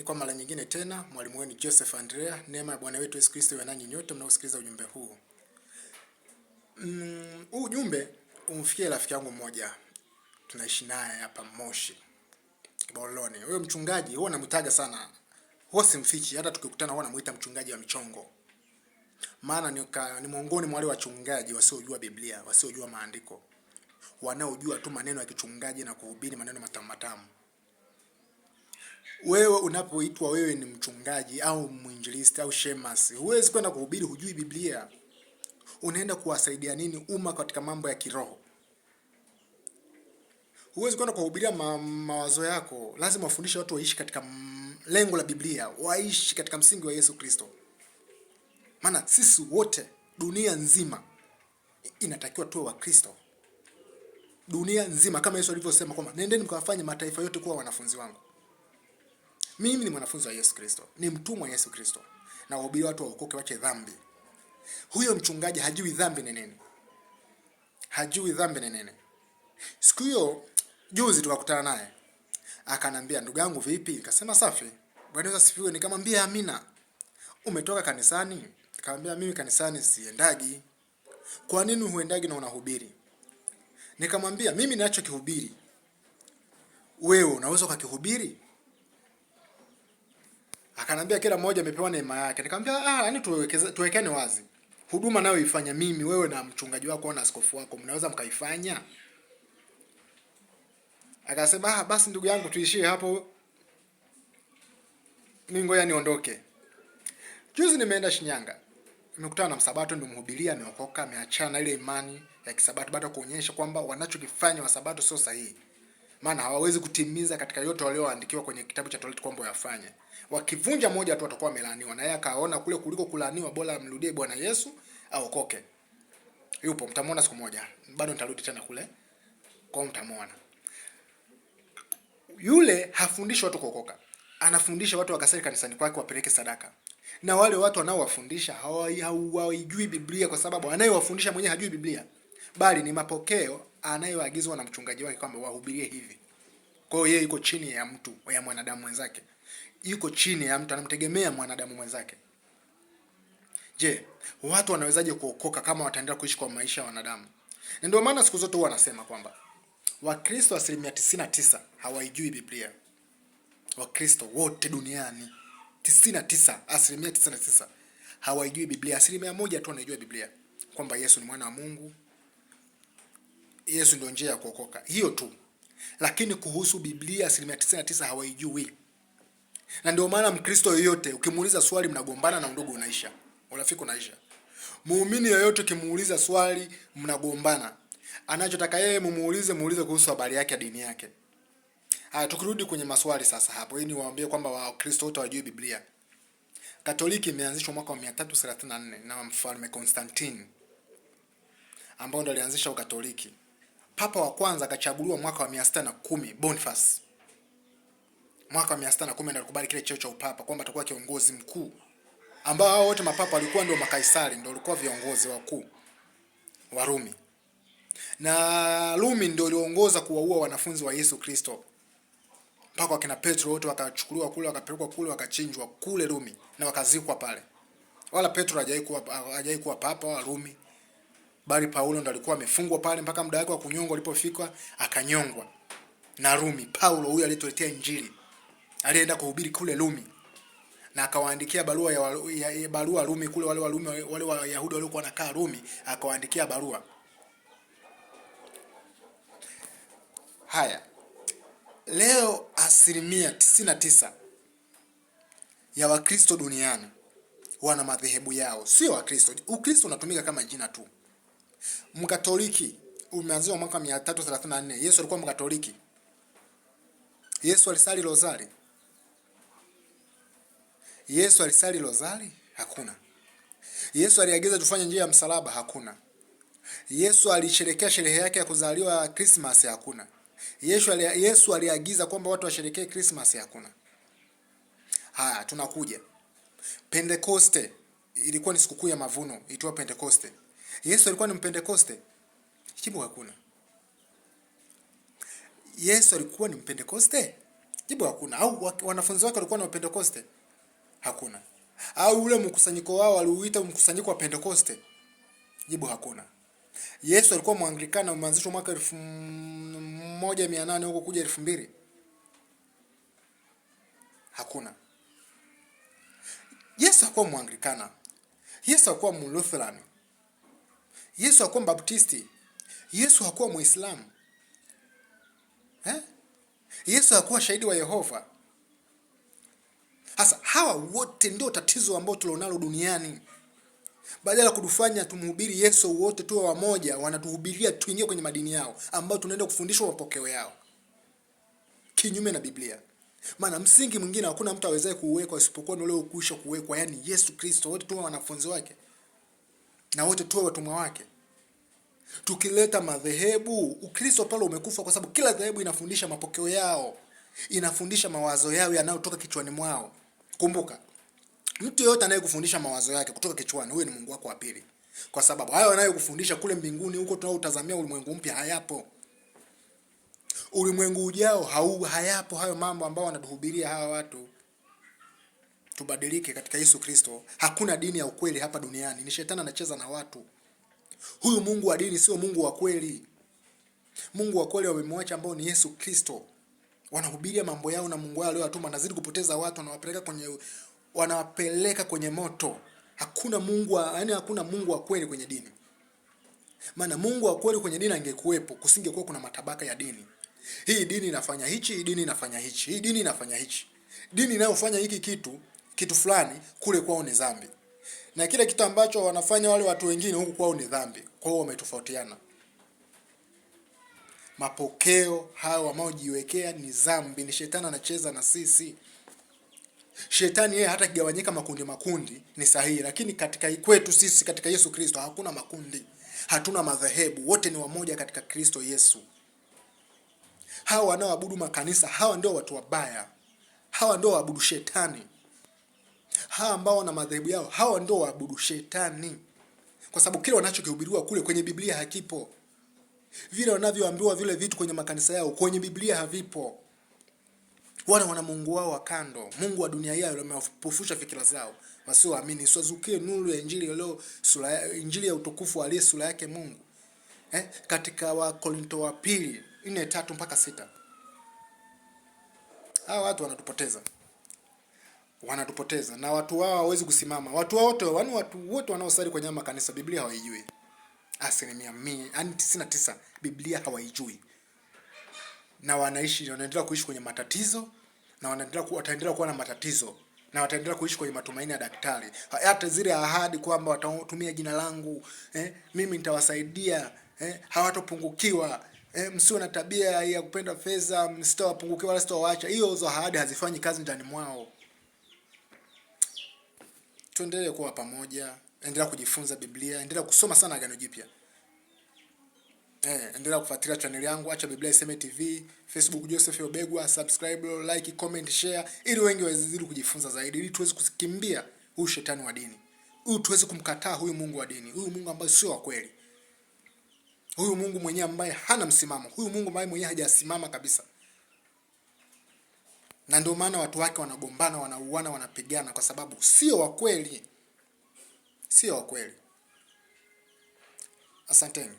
Ni kwa mara nyingine tena, mwalimu wenu Joseph Andrea, neema ya Bwana wetu Yesu Kristo iwe nanyi nyote mnaosikiliza ujumbe huu. Huu ujumbe umfikie rafiki yangu mmoja. Tunaishi naye hapa Moshi, Kiboloni. Huyo mchungaji huwa namtaga sana. Huwa simfichi, hata tukikutana huwa namuita mchungaji wa michongo. Maana ni miongoni mwa wale wachungaji wasiojua Biblia, wasiojua maandiko. Wanaojua tu maneno ya kichungaji na kuhubiri maneno matamu matamu. Wewe unapoitwa wewe ni mchungaji au mwinjilisti au shemasi, huwezi kwenda kuhubiri hujui Biblia. Unaenda kuwasaidia nini umma katika mambo ya kiroho? Huwezi kwenda kuhubiria mawazo yako. Lazima wafundishe watu waishi katika lengo la Biblia, waishi katika msingi wa Yesu Kristo. Maana sisi wote dunia nzima inatakiwa tuwe wa Kristo. Dunia nzima, kama Yesu alivyosema kwamba nendeni mkawafanye mataifa yote kuwa wanafunzi wangu. Mimi ni mwanafunzi wa Yesu Kristo, ni mtumwa wa Yesu Kristo, na wahubiri watu waokoke wache dhambi. Huyo mchungaji hajui dhambi ni nini. Hajui dhambi ni nini. Siku hiyo juzi tukakutana naye. Akanambia, ndugu yangu vipi? Nikasema safi. Bwana Yesu asifiwe. Nikamwambia amina. Umetoka kanisani? Nikamwambia mimi kanisani siendagi. Kwa nini huendagi na unahubiri? Nikamwambia mimi ninacho kihubiri, wewe unaweza ukakihubiri? Akanambia kila mmoja amepewa neema yake. Nikamwambia yani tuwekane wazi. Huduma nayo ifanya mimi, wewe na mchungaji wako na askofu wako mnaweza mkaifanya? Akasema basi ndugu yangu tuishie hapo. Mimi ngoja niondoke. Juzi nimeenda Shinyanga. Nimekutana na msabato ndio mhubiria ameokoka, ameachana ile imani ya kisabato baada ya kuonyesha kwamba wanachokifanya wasabato sio sahihi. Maana hawawezi kutimiza katika yote walioandikiwa kwenye kitabu cha Torati kwamba wafanye. Wakivunja moja tu watakuwa wamelaaniwa. Na yeye akaona kule kuliko kulaaniwa bora amrudie Bwana Yesu aokoke. Yupo, mtamwona siku moja. Bado nitarudi tena kule. Kwa mtamwona. Yule hafundishi watu kuokoka. Anafundisha watu wakasali kanisani kwake wapeleke sadaka. Na wale watu wanaowafundisha hawajui Biblia kwa sababu anayewafundisha mwenyewe hajui Biblia. Bali ni mapokeo anayoagizwa na mchungaji wake kwamba wahubirie hivi. Kwa hiyo yeye yuko chini ya mtu, ya mwanadamu mwenzake. Yuko chini ya mtu, anamtegemea mwanadamu mwenzake. Je, watu wanawezaje kuokoka kama wataendelea kuishi kwa maisha ya wanadamu? Na ndio maana siku zote huwa anasema kwamba Wakristo 99% hawaijui Biblia. Wakristo wote duniani 99% hawaijui Biblia. 1% tu wanaijua Biblia, kwamba Yesu ni mwana wa Mungu. Yesu ndio njia ya kuokoka. Hiyo tu. Lakini kuhusu Biblia 99% hawaijui. Na ndio maana Mkristo yoyote ukimuuliza swali mnagombana na ndugu unaisha. Urafiki unaisha. Muumini yoyote ukimuuliza swali mnagombana. Anachotaka yeye muulize kuhusu habari yake ya dini yake. Tukirudi kwenye maswali sasa hapo, ili niwaambie kwamba Wakristo wote hawajui Biblia. Katoliki imeanzishwa mwaka wa 334 na Mfalme Constantine, ambao ndo alianzisha Ukatoliki. Papa wa kwanza akachaguliwa mwaka wa 610, Boniface. Mwaka wa 610 ndio alikubali kile cheo cha upapa kwamba atakuwa kiongozi mkuu. Ambao hao wote mapapa walikuwa ndio makaisari, ndio walikuwa viongozi wakuu wa Rumi. Na Rumi ndio iliongoza kuwaua wanafunzi wa Yesu Kristo. Mpaka wakina Petro wote wakachukuliwa kule, wakapelekwa kule, wakachinjwa kule Rumi na wakazikwa pale. Wala Petro hajai kuwa papa wa Rumi. Bali Paulo ndo alikuwa amefungwa pale mpaka muda wake wa kunyongwa ulipofika, akanyongwa na Rumi. Paulo huyu aliyetuletea Injili alienda kuhubiri kule Rumi na akawaandikia barua Rumi kule, wale Wayahudi waliokuwa wanakaa Rumi, akawaandikia barua. Haya. Leo 99% ya Wakristo duniani wana madhehebu yao, sio Wakristo. Ukristo unatumika kama jina tu. Mkatoliki umeanzishwa mwaka 334. Yesu alikuwa Mkatoliki? Yesu alisali rozari? Yesu alisali rozari? Hakuna. Yesu aliagiza tufanye njia ya msalaba? Hakuna. Yesu alisherehekea sherehe yake ya kuzaliwa Christmas? Hakuna. Yesu aliagiza kwamba watu washerehekee Christmas? Hakuna. Haya, tunakuja. Pentecoste ilikuwa ni sikukuu ya mavuno, itwa Pentecoste. Yesu alikuwa ni Mpentecoste? Jibu hakuna. Yesu alikuwa ni Mpentecoste? Jibu hakuna. Au wanafunzi wake walikuwa na Pentekoste? Hakuna. Au ule mkusanyiko wao waliuita mkusanyiko wa Pentekoste? Jibu hakuna. Yesu alikuwa Mwanglikana, umeanzishwa mwaka 1800 huko kuja 2000? Hakuna. Yesu hakuwa Mwanglikana. Yesu hakuwa Mlutheran. Yesu hakuwa Mbaptisti. Yesu hakuwa Muislamu. Yesu hakuwa shahidi wa Yehova. Sasa hawa wote ndio tatizo ambao tulionalo duniani. Badala ya kutufanya tumhubiri Yesu wote tuwe wamoja, wanatuhubiria tuingie kwenye madini yao ambao tunaenda kufundishwa mapokeo yao, kinyume na Biblia. Maana msingi mwingine hakuna mtu awezaye kuuweka isipokuwa ni ule ukwisha kuwekwa, yani Yesu Kristo. Wote tuwe wanafunzi wake na wote tuwe watumwa wake. Tukileta madhehebu, Ukristo pale umekufa, kwa sababu kila dhehebu inafundisha mapokeo yao, inafundisha mawazo yao yanayotoka kichwani mwao. Kumbuka, mtu yote anayekufundisha mawazo yake kutoka kichwani, huyo ni mungu wako wa pili, kwa sababu hayo anayokufundisha kule mbinguni huko tunaotazamia ulimwengu mpya hayapo. Ulimwengu ujao hayapo hayo mambo ambao wanatuhubiria hawa watu. Tubadilike katika Yesu Kristo. Hakuna dini ya ukweli hapa duniani, ni shetani anacheza na watu. Huyu mungu wa dini sio mungu wa kweli. Mungu wa kweli wamemwacha, ambao ni Yesu Kristo. Wanahubiria mambo yao na mungu wao aliyowatuma, nazidi kupoteza watu, wanawapeleka kwenye moto. Hakuna mungu hakuna mungu wa kweli kwenye dini. Maana mungu wa kweli kwenye dini angekuepo, kusingekuwa kuna matabaka ya dini. Hii dini inafanya hichi, hii dini inafanya hichi, hii dini inafanya hichi. Dini inayofanya hiki kitu fulani kule kwao ni dhambi. Na kile kitu ambacho wanafanya wale watu wengine huku kwao ni dhambi. Kwa hiyo wametofautiana. Mapokeo hao wanaojiwekea ni dhambi, ni shetani anacheza na sisi. Shetani yeye hata kigawanyika makundi ni sahihi, lakini katika kwetu sisi katika Yesu Kristo hakuna makundi. Hatuna madhehebu, wote ni wamoja katika Kristo Yesu. Hawa wanaoabudu makanisa, hawa ndio watu wabaya. Hawa ndio waabudu shetani. Hawa ambao wana madhehebu yao, hawa ndio waabudu shetani. Kwa sababu kile wanachokihubiriwa kule kwenye Biblia hakipo. Vile wanavyoambiwa vile vitu kwenye makanisa yao kwenye Biblia havipo. Wana mungu wao wa kando, mungu wa dunia yao wamepofusha fikira zao. Wasioamini isiwazukie nuru ya injili ya utukufu aliye sura yake Mungu. Katika Wakorintho wa pili 4:3-6. Hao watu wanatupoteza na watu wao hawezi kusimama. Watu wote wanaosali kwenye makanisa Biblia hawaijui. 99% Biblia hawaijui. Na wanaendelea kuishi kwenye matatizo, na wataendelea kuwa na matatizo, na wataendelea kuishi kwenye matumaini ya daktari. Hata zile ahadi kwamba watatumia jina langu, mimi nitawasaidia, hawatopungukiwa, msiwe na tabia ya kupenda fedha, msitawapungukiwa wala sitawaacha. Hizo ahadi hazifanyi kazi ndani mwao. Tuendelee kuwa pamoja, endelea kujifunza Biblia, endelea kusoma sana Agano Jipya. Endelea kufuatilia channel yangu Acha Biblia Iseme TV, Facebook Joseph Obegwa, subscribe, like, comment, share, ili wengi wazidi kujifunza zaidi, ili tuweze kukimbia huyu shetani wa dini. Huyu tuweze kumkataa huyu mungu wa dini, huyu mungu ambaye sio wa kweli. Huyu mungu mwenyewe ambaye hana msimamo, huyu mungu ambaye mwenyewe hajasimama kabisa. Na ndio maana watu wake wanagombana, wanauana, wanapigana, kwa sababu sio wa kweli. Sio wa kweli. Asanteni.